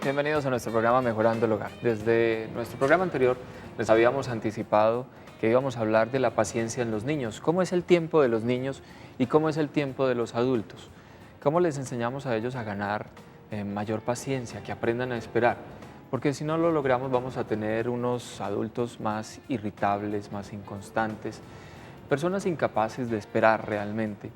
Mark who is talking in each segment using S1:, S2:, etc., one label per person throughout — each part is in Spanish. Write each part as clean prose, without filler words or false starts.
S1: Bienvenidos a nuestro programa Mejorando el Hogar. Desde nuestro programa anterior les habíamos anticipado que íbamos a hablar de la paciencia en los niños, cómo es el tiempo de los niños y cómo es el tiempo de los adultos, cómo les enseñamos a ellos a ganar mayor paciencia, que aprendan a esperar, porque si no lo logramos vamos a tener unos adultos más irritables, más inconstantes, personas incapaces de esperar realmente.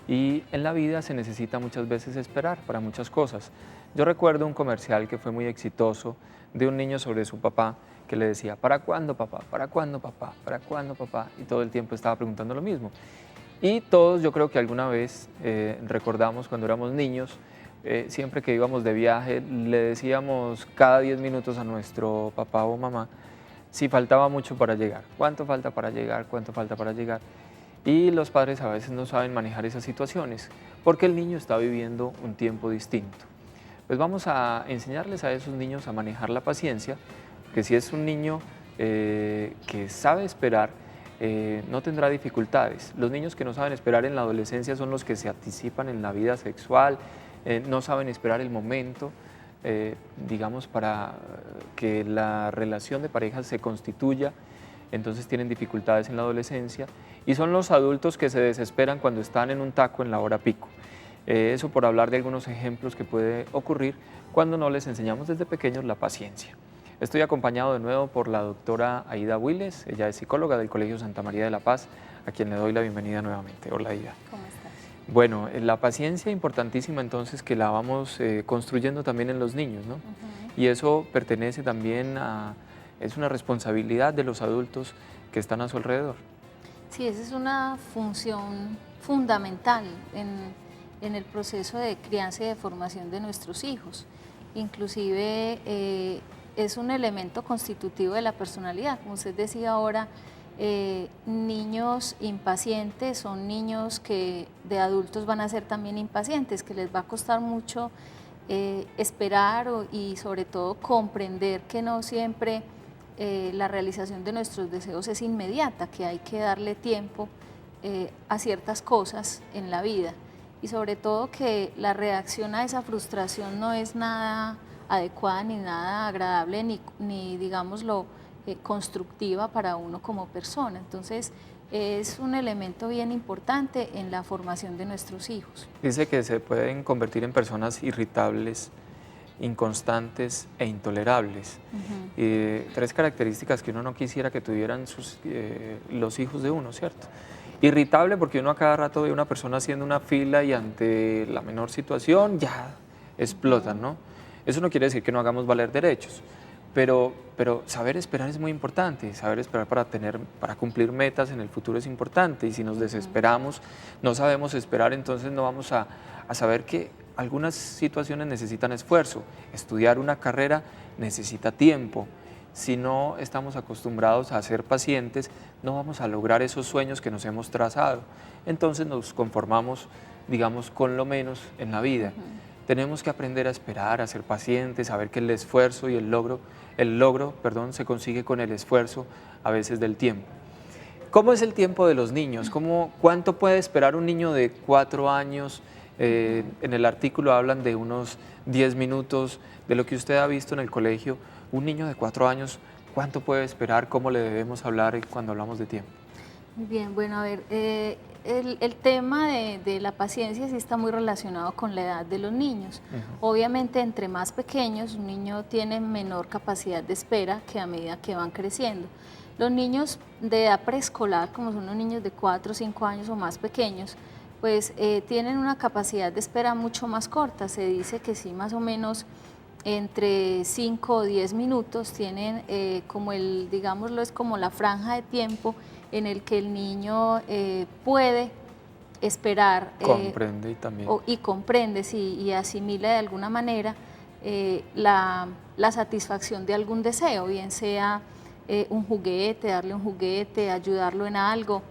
S1: Y en la vida se necesita muchas veces esperar para muchas cosas. Yo recuerdo un comercial que fue muy exitoso de un niño sobre su papá que le decía, ¿para cuándo papá? ¿Para cuándo papá? ¿Para cuándo papá? Y todo el tiempo estaba preguntando lo mismo. Y todos yo creo que alguna vez recordamos cuando éramos niños, siempre que íbamos de viaje, le decíamos cada 10 minutos a nuestro papá o mamá si faltaba mucho para llegar. ¿Cuánto falta para llegar? ¿Cuánto falta para llegar? Y los padres a veces no saben manejar esas situaciones porque el niño está viviendo un tiempo distinto. Pues vamos a enseñarles a esos niños a manejar la paciencia, que si es un niño que sabe esperar, no tendrá dificultades. Los niños que no saben esperar en la adolescencia son los que se anticipan en la vida sexual, no saben esperar el momento, digamos, para que la relación de pareja se constituya, entonces tienen dificultades en la adolescencia, y son los adultos que se desesperan cuando están en un taco en la hora pico. Eso por hablar de algunos ejemplos que puede ocurrir cuando no les enseñamos desde pequeños la paciencia. Estoy acompañado de nuevo por la doctora Aida Willes, ella es psicóloga del Colegio Santa María de la Paz, a quien le doy la bienvenida nuevamente. Hola Aida.
S2: ¿Cómo estás?
S1: Bueno, la paciencia importantísima entonces que la vamos construyendo también en los niños, ¿no? Y eso pertenece también es una responsabilidad de los adultos que están a su alrededor.
S2: Sí, esa es una función fundamental en el proceso de crianza y de formación de nuestros hijos. Inclusive es un elemento constitutivo de la personalidad. Como usted decía ahora, niños impacientes son niños que de adultos van a ser también impacientes, que les va a costar mucho esperar y sobre todo comprender que no siempre la realización de nuestros deseos es inmediata, que hay que darle tiempo a ciertas cosas en la vida y sobre todo que la reacción a esa frustración no es nada adecuada ni nada agradable ni digámoslo constructiva para uno como persona. Entonces es un elemento bien importante en la formación de nuestros hijos.
S1: Dice que se pueden convertir en personas irritables, inconstantes e intolerables. Tres características que uno no quisiera que tuvieran los hijos de uno, ¿cierto? Irritable porque uno a cada rato ve a una persona haciendo una fila y ante la menor situación ya explotan, ¿no? Eso no quiere decir que no hagamos valer derechos, pero saber esperar es muy importante, saber esperar para cumplir metas en el futuro es importante, y si nos desesperamos, no sabemos esperar, entonces no vamos a saber que algunas situaciones necesitan esfuerzo. Estudiar una carrera necesita tiempo. Si no estamos acostumbrados a ser pacientes, no vamos a lograr esos sueños que nos hemos trazado. Entonces nos conformamos, digamos, con lo menos en la vida. Tenemos que aprender a esperar, a ser pacientes, a ver que el esfuerzo y el logro, se consigue con el esfuerzo a veces del tiempo. ¿Cómo es el tiempo de los niños? ¿Cuánto puede esperar un niño de 4 años? En el artículo hablan de unos 10 minutos, de lo que usted ha visto en el colegio. Un niño de 4 años, ¿cuánto puede esperar? ¿Cómo le debemos hablar cuando hablamos de tiempo?
S2: Muy bien, bueno, a ver, el tema de la paciencia sí está muy relacionado con la edad de los niños. Obviamente, entre más pequeños, un niño tiene menor capacidad de espera que a medida que van creciendo. Los niños de edad preescolar, como son los niños de 4 o 5 años o más pequeños, pues tienen una capacidad de espera mucho más corta. Se dice que sí, más o menos entre 5 o 10 minutos tienen digámoslo, es como la franja de tiempo en el que el niño puede esperar.
S1: Comprende también.
S2: Y comprende, sí, y asimila de alguna manera la satisfacción de algún deseo, bien sea un juguete, darle un juguete, ayudarlo en algo.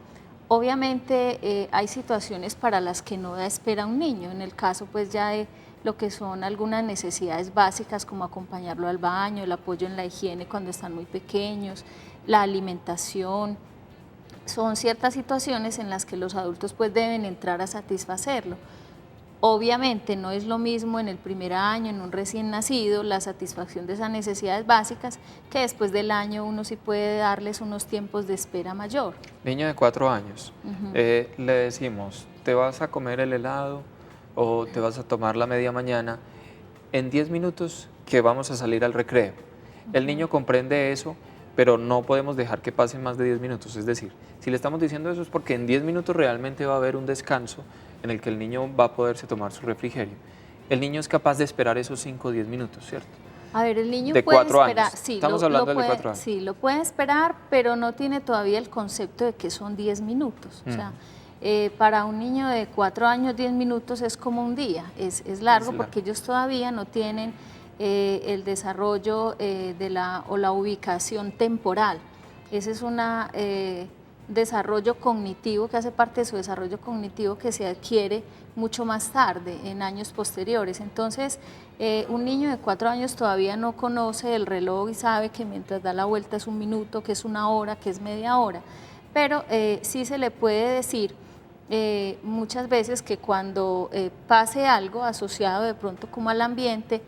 S2: Obviamente hay situaciones para las que no da espera un niño, en el caso pues ya de lo que son algunas necesidades básicas como acompañarlo al baño, el apoyo en la higiene cuando están muy pequeños, la alimentación. Son ciertas situaciones en las que los adultos pues deben entrar a satisfacerlo. Obviamente no es lo mismo en el primer año, en un recién nacido, la satisfacción de esas necesidades básicas, que después del año uno sí puede darles unos tiempos de espera mayor.
S1: Niño de 4 años, le decimos, ¿te vas a comer el helado o te vas a tomar la media mañana en 10 minutos que vamos a salir al recreo? El niño comprende eso, pero no podemos dejar que pasen más de 10 minutos. Es decir, si le estamos diciendo eso es porque en 10 minutos realmente va a haber un descanso en el que el niño va a poderse tomar su refrigerio. El niño es capaz de esperar esos 5 o 10 minutos, ¿cierto?
S2: A ver, el niño
S1: de
S2: puede
S1: 4
S2: esperar,
S1: años.
S2: sí,
S1: Estamos hablando de 4 años.
S2: Sí, lo puede esperar, pero no tiene todavía el concepto de que son 10 minutos. O sea, para un niño de 4 años, 10 minutos es como un día, es largo porque ellos todavía no tienen el desarrollo o la ubicación temporal. Ese es un desarrollo cognitivo que hace parte de su desarrollo cognitivo que se adquiere mucho más tarde, en años posteriores. Entonces, un niño de 4 años todavía no conoce el reloj y sabe que mientras da la vuelta es un minuto, que es una hora, que es media hora, pero sí se le puede decir muchas veces que cuando pase algo asociado de pronto como al ambiente,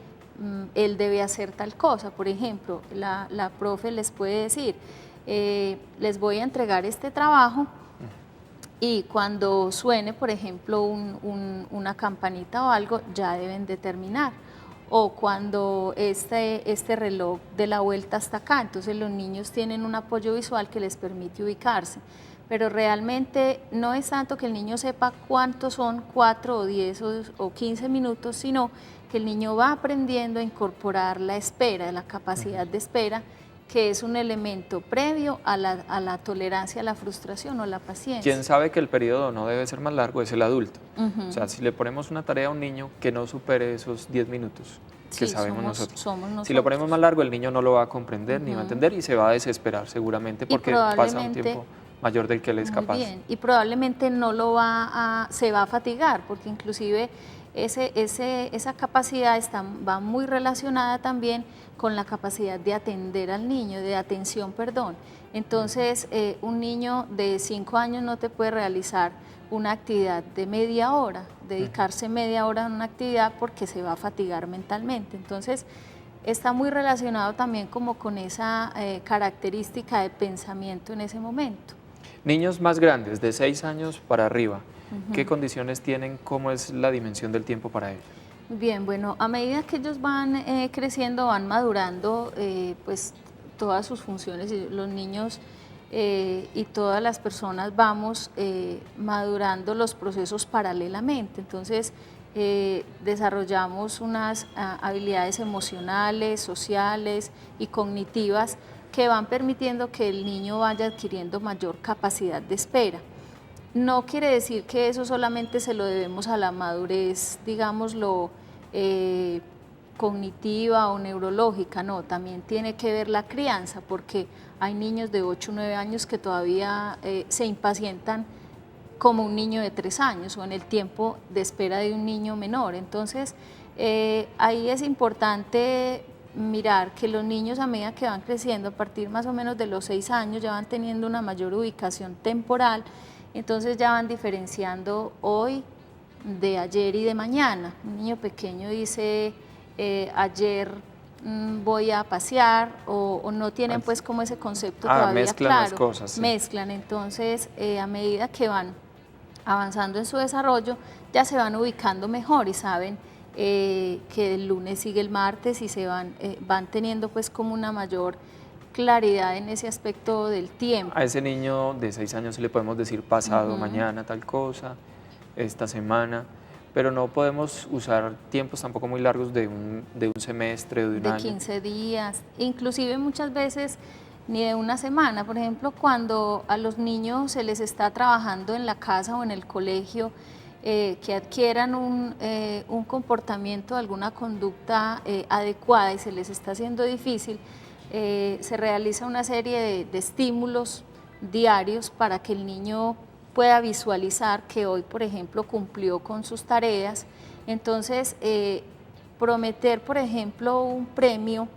S2: él debe hacer tal cosa. Por ejemplo, la profe les puede decir, les voy a entregar este trabajo y cuando suene, por ejemplo, una campanita o algo, ya deben de terminar. O cuando este reloj de la vuelta hasta acá, entonces los niños tienen un apoyo visual que les permite ubicarse. Pero realmente no es tanto que el niño sepa cuántos son 4 o 10 o 15 minutos, sino que el niño va aprendiendo a incorporar la espera, la capacidad de espera, que es un elemento previo a la tolerancia a la frustración o la paciencia.
S1: Quien sabe que el periodo no debe ser más largo es el adulto. O sea, si le ponemos una tarea a un niño que no supere esos 10 minutos, que sabemos nosotros. Si lo ponemos más largo, el niño no lo va a comprender ni va a entender y se va a desesperar seguramente porque pasa un tiempo mayor del que él es capaz.
S2: Muy bien, y probablemente no lo se va a fatigar, porque inclusive esa capacidad va muy relacionada también con la capacidad de atender al niño, de atención, perdón. Entonces, un niño de 5 años no te puede realizar una actividad de media hora, dedicarse media hora a una actividad porque se va a fatigar mentalmente. Entonces, está muy relacionado también como con esa característica de pensamiento en ese momento.
S1: Niños más grandes, de 6 años para arriba, ¿qué condiciones tienen? ¿Cómo es la dimensión del tiempo para ellos?
S2: Bien, bueno, a medida que ellos van creciendo, van madurando, pues todas sus funciones, los niños y todas las personas vamos madurando los procesos paralelamente. Entonces, desarrollamos unas habilidades emocionales, sociales y cognitivas que van permitiendo que el niño vaya adquiriendo mayor capacidad de espera. No quiere decir que eso solamente se lo debemos a la madurez, digámoslo, cognitiva o neurológica, no, también tiene que ver la crianza, porque hay niños de 8 o 9 años que todavía se impacientan como un niño de 3 años o en el tiempo de espera de un niño menor. Entonces, ahí es importante mirar que los niños a medida que van creciendo, a partir más o menos de los 6 años, ya van teniendo una mayor ubicación temporal, entonces ya van diferenciando hoy de ayer y de mañana. Un niño pequeño dice, ayer voy a pasear, o no tienen pues como ese concepto todavía
S1: mezclan
S2: claro.
S1: Las cosas, sí.
S2: Mezclan, entonces a medida que van avanzando en su desarrollo, ya se van ubicando mejor y saben que el lunes sigue el martes y van teniendo pues como una mayor claridad en ese aspecto del tiempo.
S1: A ese niño de 6 años le podemos decir pasado, mañana tal cosa, esta semana, pero no podemos usar tiempos tampoco muy largos de un semestre o de un año.
S2: De 15 días, inclusive muchas veces ni de una semana. Por ejemplo, cuando a los niños se les está trabajando en la casa o en el colegio, que adquieran un comportamiento, alguna conducta adecuada y se les está haciendo difícil, se realiza una serie de estímulos diarios para que el niño pueda visualizar que hoy, por ejemplo, cumplió con sus tareas. Entonces, prometer, por ejemplo, un premio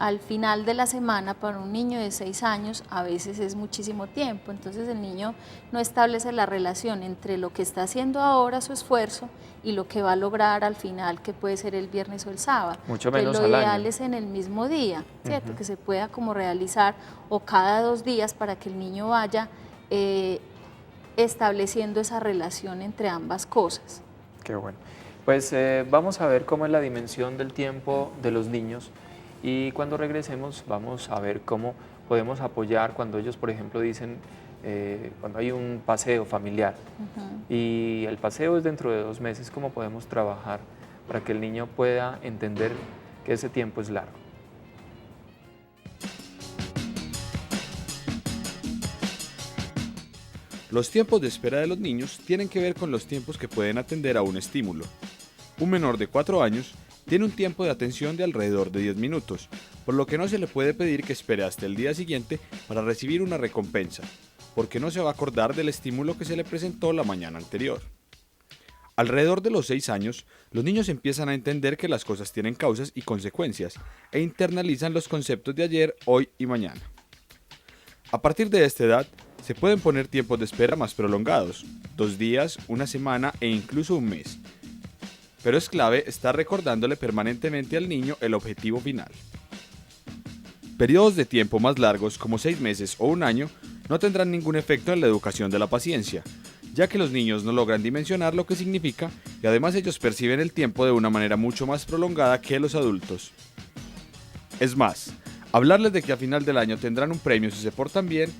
S2: al final de la semana para un niño de 6 años a veces es muchísimo tiempo, entonces el niño no establece la relación entre lo que está haciendo ahora, su esfuerzo, y lo que va a lograr al final, que puede ser el viernes o el sábado.
S1: Mucho menos
S2: lo
S1: al
S2: ideal
S1: año.
S2: es en el mismo día, ¿cierto? Que se pueda como realizar o cada 2 días para que el niño vaya estableciendo esa relación entre ambas cosas.
S1: Qué bueno. Pues vamos a ver cómo es la dimensión del tiempo de los niños y cuando regresemos vamos a ver cómo podemos apoyar cuando ellos, por ejemplo, dicen, cuando hay un paseo familiar y el paseo es dentro de 2 meses, cómo podemos trabajar para que el niño pueda entender que ese tiempo es largo.
S3: Los tiempos de espera de los niños tienen que ver con los tiempos que pueden atender a un estímulo. Un menor de 4 años tiene un tiempo de atención de alrededor de 10 minutos, por lo que no se le puede pedir que espere hasta el día siguiente para recibir una recompensa, porque no se va a acordar del estímulo que se le presentó la mañana anterior. Alrededor de los 6 años, los niños empiezan a entender que las cosas tienen causas y consecuencias e internalizan los conceptos de ayer, hoy y mañana. A partir de esta edad, se pueden poner tiempos de espera más prolongados, 2 días, 1 semana e incluso un mes. Pero es clave estar recordándole permanentemente al niño el objetivo final. Periodos de tiempo más largos, como 6 meses o 1 año, no tendrán ningún efecto en la educación de la paciencia, ya que los niños no logran dimensionar lo que significa y además ellos perciben el tiempo de una manera mucho más prolongada que los adultos. Es más, hablarles de que a final del año tendrán un premio si se portan bien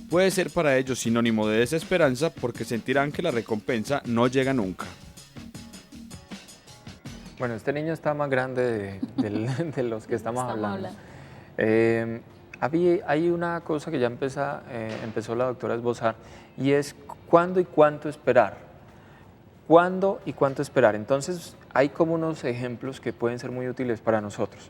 S3: puede ser para ellos sinónimo de desesperanza porque sentirán que la recompensa no llega nunca.
S1: Bueno, este niño está más grande de los que estamos hablando. Hay una cosa que ya empezó la doctora a esbozar y es cuándo y cuánto esperar. ¿Cuándo y cuánto esperar? Entonces, hay como unos ejemplos que pueden ser muy útiles para nosotros.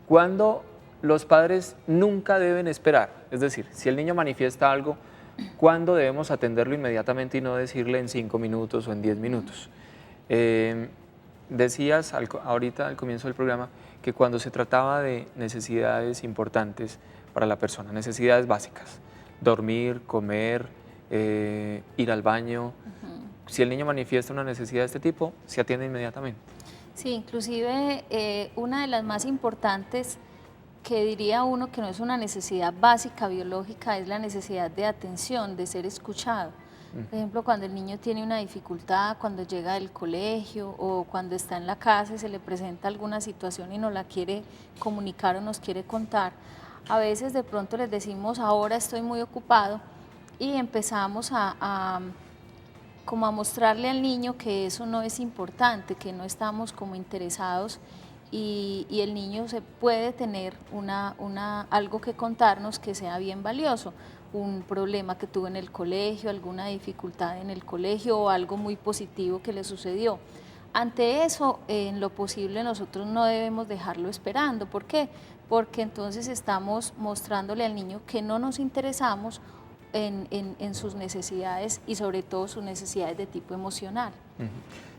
S1: Cuando los padres nunca deben esperar, es decir, si el niño manifiesta algo, ¿cuándo debemos atenderlo inmediatamente y no decirle en 5 minutos o en 10 minutos? Decías ahorita al comienzo del programa que cuando se trataba de necesidades importantes para la persona, necesidades básicas, dormir, comer, ir al baño, si el niño manifiesta una necesidad de este tipo, se atiende inmediatamente.
S2: Sí, inclusive una de las más importantes que diría uno que no es una necesidad básica biológica, es la necesidad de atención, de ser escuchado. Por ejemplo, cuando el niño tiene una dificultad, cuando llega del colegio o cuando está en la casa y se le presenta alguna situación y nos la quiere comunicar o nos quiere contar, a veces de pronto les decimos, ahora estoy muy ocupado, y empezamos como a mostrarle al niño que eso no es importante, que no estamos como interesados, y el niño se puede tener algo que contarnos que sea bien valioso, un problema que tuvo en el colegio, alguna dificultad en el colegio o algo muy positivo que le sucedió. Ante eso, en lo posible nosotros no debemos dejarlo esperando. ¿Por qué? Porque entonces estamos mostrándole al niño que no nos interesamos en sus necesidades y sobre todo sus necesidades de tipo emocional.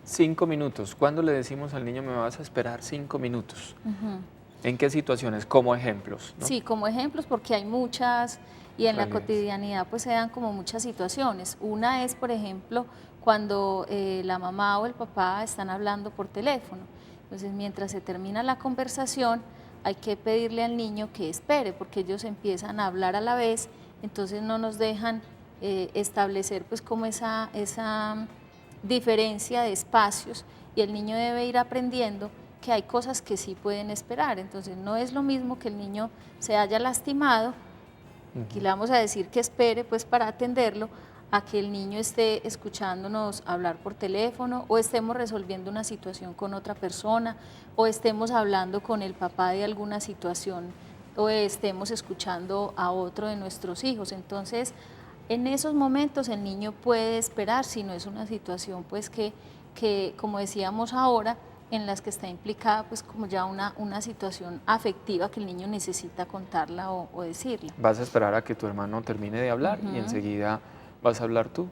S1: 5 minutos. ¿Cuándo le decimos al niño me vas a esperar 5 minutos? ¿En qué situaciones? Como ejemplos, ¿no?
S2: Sí, como ejemplos porque hay muchas y en la cotidianidad pues se dan como muchas situaciones. Una es, por ejemplo, cuando la mamá o el papá están hablando por teléfono. Entonces, mientras se termina la conversación, hay que pedirle al niño que espere porque ellos empiezan a hablar a la vez, entonces no nos dejan establecer pues como esa diferencia de espacios, y el niño debe ir aprendiendo que hay cosas que sí pueden esperar. Entonces no es lo mismo que el niño se haya lastimado, aquí le vamos a decir que espere pues para atenderlo, a que el niño esté escuchándonos hablar por teléfono o estemos resolviendo una situación con otra persona o estemos hablando con el papá de alguna situación o estemos escuchando a otro de nuestros hijos. Entonces, en esos momentos el niño puede esperar si no es una situación pues que como decíamos ahora, en las que está implicada pues como ya una situación afectiva que el niño necesita contarla o decirla.
S1: Vas a esperar a que tu hermano termine de hablar y enseguida vas a hablar tú.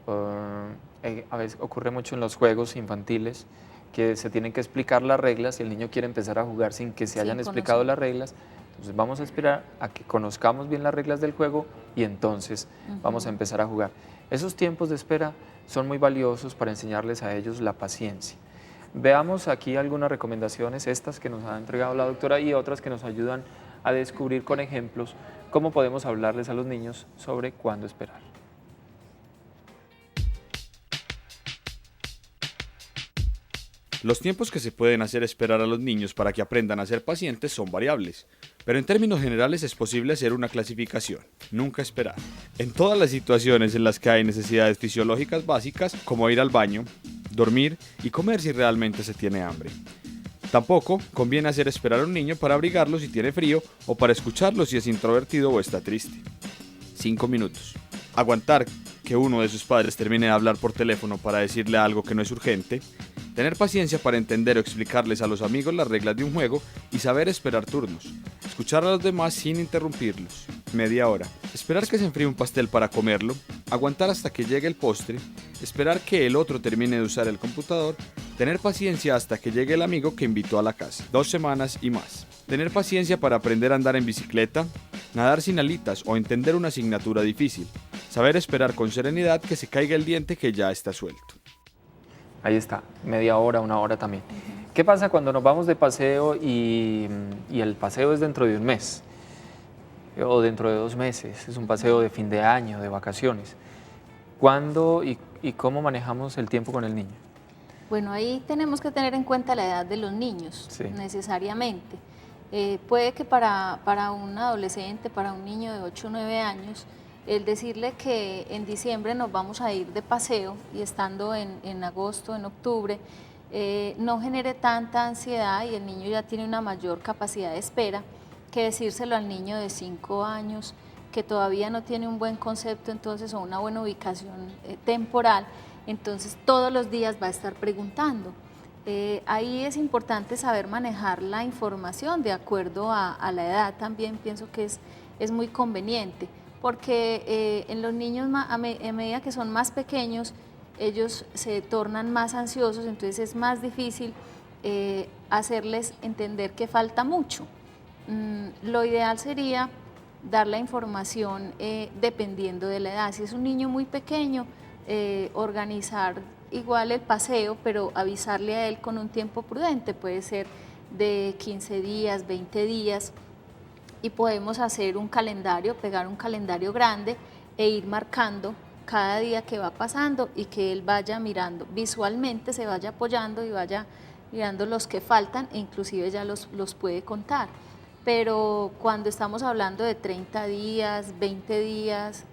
S1: A veces ocurre mucho en los juegos infantiles que se tienen que explicar las reglas y el niño quiere empezar a jugar sin que se
S2: Sin
S1: hayan explicado
S2: conocer.
S1: las reglas. Entonces vamos a esperar a que conozcamos bien las reglas del juego y entonces vamos a empezar a jugar. Esos tiempos de espera son muy valiosos para enseñarles a ellos la paciencia. Veamos aquí algunas recomendaciones, estas que nos ha entregado la doctora y otras que nos ayudan a descubrir con ejemplos cómo podemos hablarles a los niños sobre cuándo esperar.
S3: Los tiempos que se pueden hacer esperar a los niños para que aprendan a ser pacientes son variables, pero en términos generales es posible hacer una clasificación. Nunca esperar. En todas las situaciones en las que hay necesidades fisiológicas básicas, como ir al baño, dormir y comer si realmente se tiene hambre. Tampoco conviene hacer esperar a un niño para abrigarlo si tiene frío o para escucarlo si es introvertido o está triste. 5 minutos. Aguantar que uno de sus padres termine de hablar por teléfono para decirle algo que no es urgente. Tener paciencia para entender o explicarles a los amigos las reglas de un juego y saber esperar turnos. Escuchar a los demás sin interrumpirlos. Media hora. Esperar que se enfríe un pastel para comerlo. Aguantar hasta que llegue el postre. Esperar que el otro termine de usar el computador. Tener paciencia hasta que llegue el amigo que invitó a la casa. 2 semanas y más. Tener paciencia para aprender a andar en bicicleta, nadar sin alitas o entender una asignatura difícil. Saber esperar con serenidad que se caiga el diente que ya está suelto.
S1: Ahí está, media hora, una hora también. ¿Qué pasa cuando nos vamos de paseo y el paseo es dentro de un mes o dentro de 2 meses? Es un paseo de fin de año, de vacaciones. ¿Cuándo y cómo manejamos el tiempo con el niño?
S2: Bueno, ahí tenemos que tener en cuenta la edad de los niños,
S1: Sí.
S2: necesariamente. Puede que para un adolescente, para un niño de 8 o 9 años, el decirle que en diciembre nos vamos a ir de paseo y estando en agosto, en octubre, no genere tanta ansiedad y el niño ya tiene una mayor capacidad de espera que decírselo al niño de 5 años que todavía no tiene un buen concepto entonces o una buena ubicación temporal, entonces todos los días va a estar preguntando. Ahí es importante saber manejar la información de acuerdo a la edad, también pienso que es muy conveniente, porque en los niños a medida que son más pequeños, ellos se tornan más ansiosos, entonces es más difícil hacerles entender que falta mucho. Lo ideal sería dar la información dependiendo de la edad. Si es un niño muy pequeño, organizar igual el paseo, pero avisarle a él con un tiempo prudente, puede ser de 15 días, 20 días, y podemos hacer un calendario, pegar un calendario grande e ir marcando cada día que va pasando y que él vaya mirando, visualmente se vaya apoyando y vaya mirando los que faltan e inclusive ya los puede contar. Pero cuando estamos hablando de 30 días, 20 días,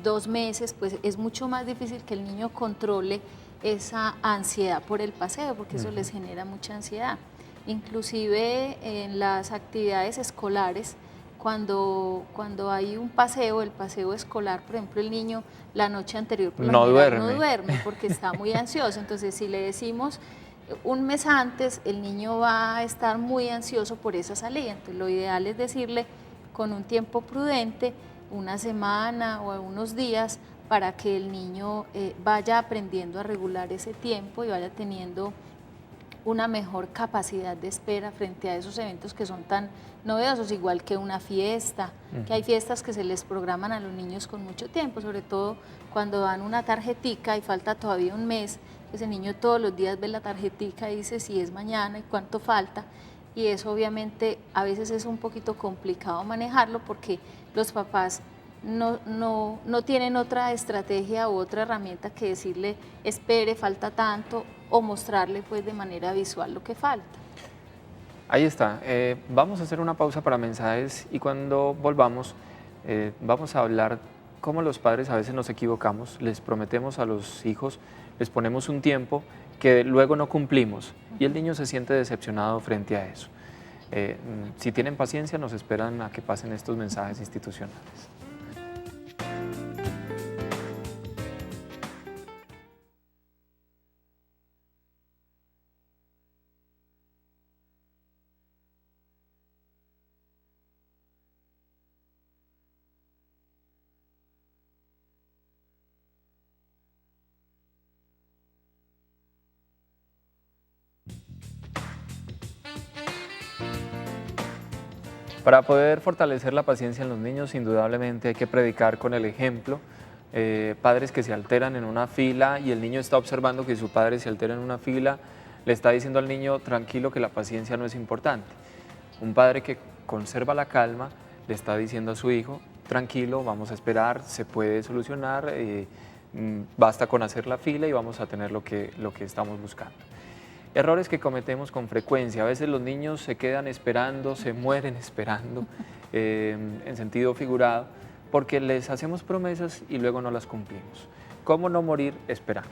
S2: 2 meses, pues es mucho más difícil que el niño controle esa ansiedad por el paseo, porque eso les genera mucha ansiedad. Inclusive en las actividades escolares, cuando hay un paseo, el paseo escolar, por ejemplo, el niño la noche anterior por lo
S1: No
S2: general
S1: duerme.
S2: no duerme porque está muy ansioso. Entonces, si le decimos un mes antes, el niño va a estar muy ansioso por esa salida. Entonces, lo ideal es decirle con un tiempo prudente, una semana o unos días, para que el niño vaya aprendiendo a regular ese tiempo y vaya teniendo una mejor capacidad de espera frente a esos eventos que son tan novedosos, igual que una fiesta, que hay fiestas que se les programan a los niños con mucho tiempo, sobre todo cuando dan una tarjetica y falta todavía un mes, pues el niño todos los días ve la tarjetica y dice si es mañana y cuánto falta, y eso obviamente a veces es un poquito complicado manejarlo porque los papás no tienen otra estrategia u otra herramienta que decirle espere, falta tanto, o mostrarle pues de manera visual lo que falta.
S1: Ahí está. Vamos a hacer una pausa para mensajes y cuando volvamos vamos a hablar cómo los padres a veces nos equivocamos, les prometemos a los hijos, les ponemos un tiempo que luego no cumplimos y el niño se siente decepcionado frente a eso. Si tienen paciencia, nos esperan a que pasen estos mensajes institucionales. Para poder fortalecer la paciencia en los niños, indudablemente hay que predicar con el ejemplo. Padres que se alteran en una fila y el niño está observando que su padre se altera en una fila, le está diciendo al niño, tranquilo, que la paciencia no es importante. Un padre que conserva la calma le está diciendo a su hijo, tranquilo, vamos a esperar, se puede solucionar, basta con hacer la fila y vamos a tener lo que estamos buscando. Errores que cometemos con frecuencia. A veces los niños se quedan esperando, se mueren esperando, en sentido figurado, porque les hacemos promesas y luego no las cumplimos. ¿Cómo no morir esperando?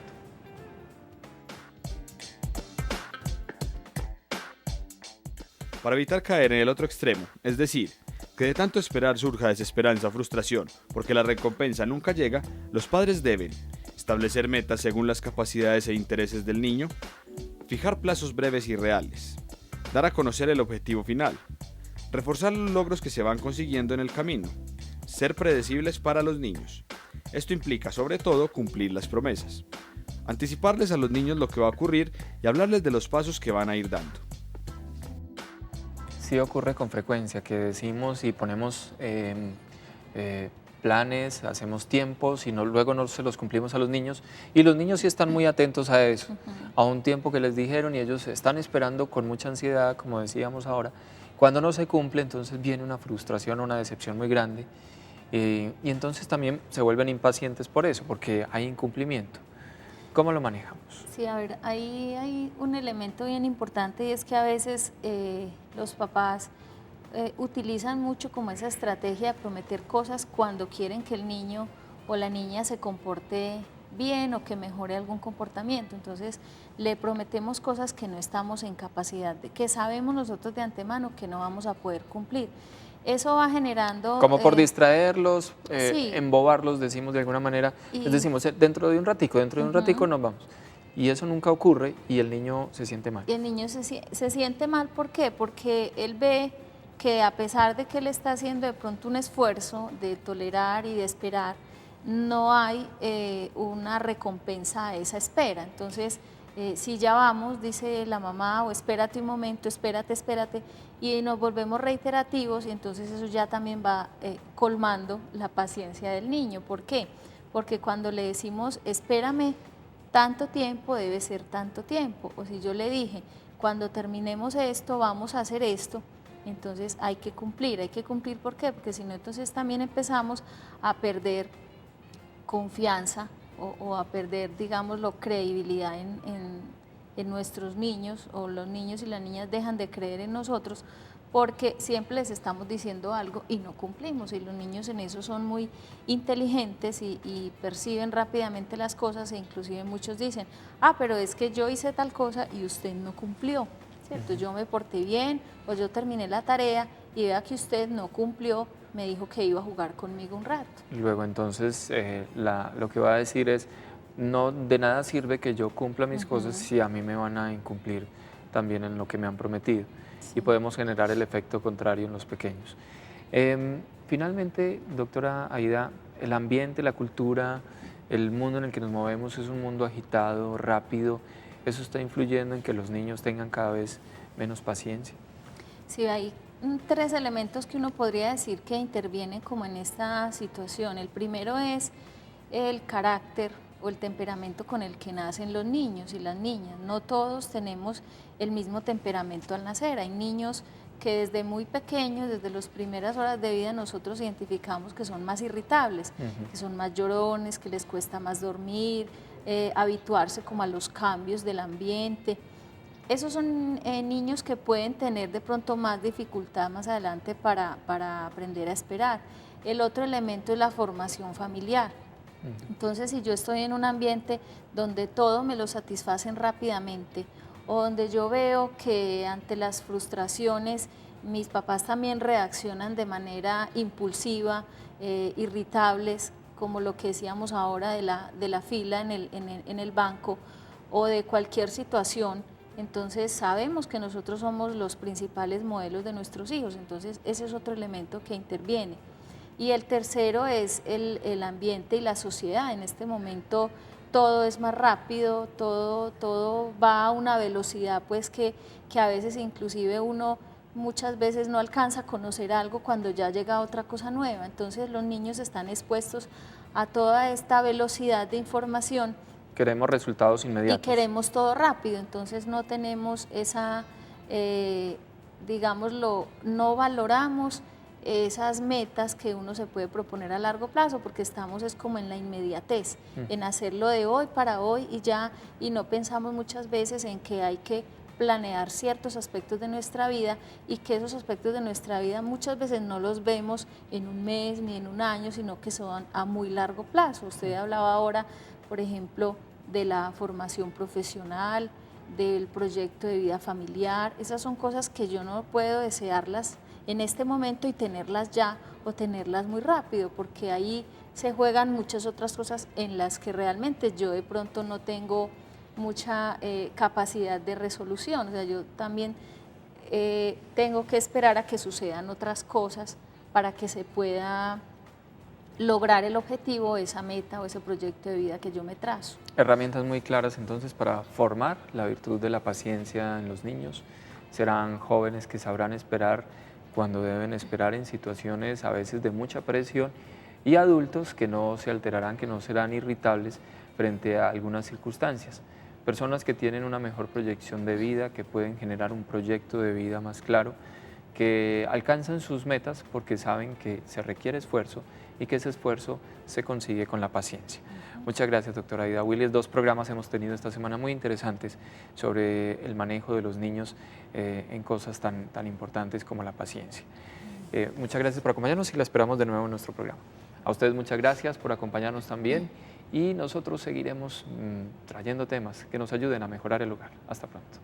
S3: Para evitar caer en el otro extremo, es decir, que de tanto esperar surja desesperanza, frustración, porque la recompensa nunca llega, los padres deben establecer metas según las capacidades e intereses del niño, fijar plazos breves y reales, dar a conocer el objetivo final, reforzar los logros que se van consiguiendo en el camino, ser predecibles para los niños. Esto implica, sobre todo, cumplir las promesas, anticiparles a los niños lo que va a ocurrir y hablarles de los pasos que van a ir dando.
S1: Sí ocurre con frecuencia que decimos y ponemos planes, hacemos tiempos y luego no se los cumplimos a los niños, y los niños sí están muy atentos a eso, a un tiempo que les dijeron, y ellos están esperando con mucha ansiedad, como decíamos ahora. Cuando no se cumple, entonces viene una frustración, una decepción muy grande, y entonces también se vuelven impacientes por eso, porque hay incumplimiento. ¿Cómo lo manejamos?
S2: Sí, a ver, ahí hay un elemento bien importante, y es que a veces los papás utilizan mucho como esa estrategia de prometer cosas cuando quieren que el niño o la niña se comporte bien o que mejore algún comportamiento. Entonces le prometemos cosas que no estamos en capacidad, que sabemos nosotros de antemano que no vamos a poder cumplir. Eso va generando...
S1: Como por distraerlos,
S2: sí.
S1: embobarlos, decimos de alguna manera. Les decimos, dentro de un ratico nos vamos. Y eso nunca ocurre y el niño se siente mal.
S2: Y el niño se siente mal, ¿por qué? Porque él ve que a pesar de que él está haciendo de pronto un esfuerzo de tolerar y de esperar, no hay una recompensa a esa espera. Entonces, si ya vamos, dice la mamá, o espérate un momento, espérate, y nos volvemos reiterativos, y entonces eso ya también va colmando la paciencia del niño. ¿Por qué? Porque cuando le decimos, espérame tanto tiempo, debe ser tanto tiempo. O si yo le dije, cuando terminemos esto, vamos a hacer esto, entonces hay que cumplir. ¿Por qué? Porque si no, entonces también empezamos a perder confianza o a perder, digámoslo, credibilidad en nuestros niños, o los niños y las niñas dejan de creer en nosotros porque siempre les estamos diciendo algo y no cumplimos. Y los niños en eso son muy inteligentes y perciben rápidamente las cosas, e inclusive muchos dicen, pero es que yo hice tal cosa y usted no cumplió, ¿cierto? Yo me porté bien o yo terminé la tarea y vea que usted no cumplió, me dijo que iba a jugar conmigo un rato.
S1: Luego entonces lo que va a decir es, no, de nada sirve que yo cumpla mis cosas si a mí me van a incumplir también en lo que me han prometido. Sí. Y podemos generar el efecto contrario en los pequeños. Finalmente, doctora Aida, el ambiente, la cultura, el mundo en el que nos movemos es un mundo agitado, rápido. ¿Eso está influyendo en que los niños tengan cada vez menos paciencia?
S2: Sí, hay tres elementos que uno podría decir que intervienen como en esta situación. El primero es el carácter o el temperamento con el que nacen los niños y las niñas. No todos tenemos el mismo temperamento al nacer. Hay niños que desde muy pequeños, desde las primeras horas de vida, nosotros identificamos que son más irritables, que son más llorones, que les cuesta más dormir, habituarse como a los cambios del ambiente. Esos son niños que pueden tener de pronto más dificultad más adelante para aprender a esperar. El otro elemento es la formación familiar. Entonces, si yo estoy en un ambiente donde todo me lo satisfacen rápidamente, o donde yo veo que ante las frustraciones mis papás también reaccionan de manera impulsiva, irritables, como lo que decíamos ahora de la fila en el banco, o de cualquier situación, entonces sabemos que nosotros somos los principales modelos de nuestros hijos. Entonces ese es otro elemento que interviene. Y el tercero es el ambiente y la sociedad. En este momento todo es más rápido, todo va a una velocidad pues que a veces inclusive uno muchas veces no alcanza a conocer algo cuando ya llega otra cosa nueva. Entonces los niños están expuestos a toda esta velocidad de información.
S1: Queremos resultados inmediatos.
S2: Y queremos todo rápido, entonces no tenemos esa, digámoslo, no valoramos esas metas que uno se puede proponer a largo plazo, porque estamos es como en la inmediatez, en hacerlo de hoy para hoy y ya, y no pensamos muchas veces en que hay que planear ciertos aspectos de nuestra vida y que esos aspectos de nuestra vida muchas veces no los vemos en un mes ni en un año, sino que son a muy largo plazo. Usted hablaba ahora, por ejemplo, de la formación profesional, del proyecto de vida familiar. Esas son cosas que yo no puedo desearlas en este momento y tenerlas ya o tenerlas muy rápido, porque ahí se juegan muchas otras cosas en las que realmente yo de pronto no tengo mucha capacidad de resolución. O sea, yo también tengo que esperar a que sucedan otras cosas para que se pueda lograr el objetivo, esa meta o ese proyecto de vida que yo me trazo.
S1: Herramientas muy claras entonces para formar la virtud de la paciencia en los niños. Serán jóvenes que sabrán esperar cuando deben esperar en situaciones a veces de mucha presión, y adultos que no se alterarán, que no serán irritables frente a algunas circunstancias. Personas que tienen una mejor proyección de vida, que pueden generar un proyecto de vida más claro, que alcanzan sus metas porque saben que se requiere esfuerzo y que ese esfuerzo se consigue con la paciencia. Muchas gracias, doctora Aida Willis. 2 programas hemos tenido esta semana muy interesantes sobre el manejo de los niños en cosas tan importantes como la paciencia. Muchas gracias por acompañarnos y la esperamos de nuevo en nuestro programa. A ustedes muchas gracias por acompañarnos también y nosotros seguiremos trayendo temas que nos ayuden a mejorar el hogar. Hasta pronto.